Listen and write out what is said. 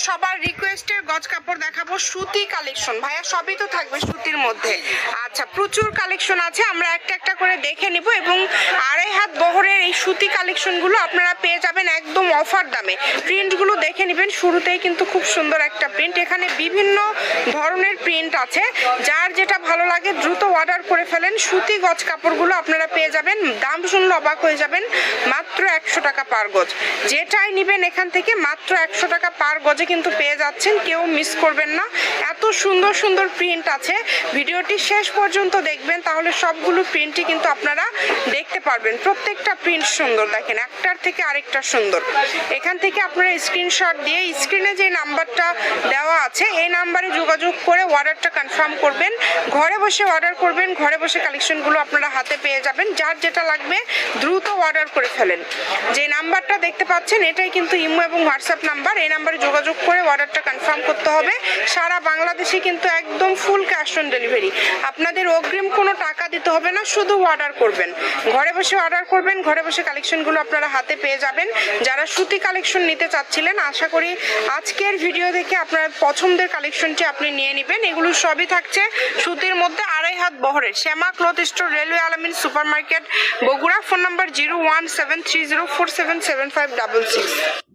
সবার রিকোয়েস্টের গজ কাপড় দেখাবো, সুতি কালেকশন। ভাইয়া সবই তো থাকবে সুতির মধ্যে। আচ্ছা, প্রচুর কালেকশন আছে, আমরা একটা একটা করে দেখে নিব। এবং আড়াই হাত বহরের এই সুতি কালেকশনগুলো আপনারা পেয়ে যাবেন একদম অফার দামে। প্রিন্টগুলো দেখে নেবেন, শুরুতেই কিন্তু খুব সুন্দর একটা প্রিন্ট। এখানে বিভিন্ন ধরনের প্রিন্ট আছে, যার যেটা ভালো লাগে দ্রুত অর্ডার করে ফেলেন। সুতি গজ কাপড়গুলো আপনারা পেয়ে যাবেন, দাম শুনলে অবাক হয়ে যাবেন, মাত্র 100 টাকা পার গজ। যেটাই নেবেন এখান থেকে মাত্র 100 টাকা পার গজে কিন্তু পেয়ে যাচ্ছেন, কেউ মিস করবেন না। এত সুন্দর সুন্দর প্রিন্ট আছে, ভিডিওটি শেষ পর্যন্ত দেখবেন, তাহলে সবগুলো প্রিন্টই কিন্তু আপনারা দেখতে পারবেন। প্রত্যেকটা প্রিন্ট সুন্দর, দেখেন একটার থেকে আরেকটা সুন্দর। এখান থেকে আপনারা স্ক্রিনশট দিয়ে স্ক্রিনে যে নাম্বারটা দেওয়া আছে এই নাম্বারে যোগাযোগ করে অর্ডারটা কনফার্ম করবেন। ঘরে বসে অর্ডার করবেন, ঘরে বসে কালেকশনগুলো আপনারা হাতে পেয়ে যাবেন। যার যেটা লাগবে দ্রুত অর্ডার করে ফেলেন। যে নাম্বারটা দেখতে পাচ্ছেন এটাই কিন্তু ইমো এবং হোয়াটসঅ্যাপ নাম্বার, এই নাম্বারে যোগাযোগ করে অর্ডারটা কনফার্ম করতে হবে। সারা বাংলাদেশে কিন্তু একদম ফুল ক্যাশ অন ডেলিভারি, আপনাদের অগ্রিম কোনো টাকা দিতে হবে না, শুধু অর্ডার করবেন। ঘরে বসে অর্ডার করবেন, ঘরে বসে কালেকশনগুলো আপনারা হাতে পেয়ে যাবেন। যারা সুতি কালেকশন নিতে চাচ্ছিলেন, আশা করি আজকের ভিডিও থেকে আপনার পছন্দের কালেকশনটি আপনি নিয়ে নেবেন। এগুলো সবই থাকছে সুতির মধ্যে, আড়াই হাত বহরের। শ্যামা ক্লথ স্টোর, রেলওয়ে আলামিন super market, Bogura. Phone number 01730477566।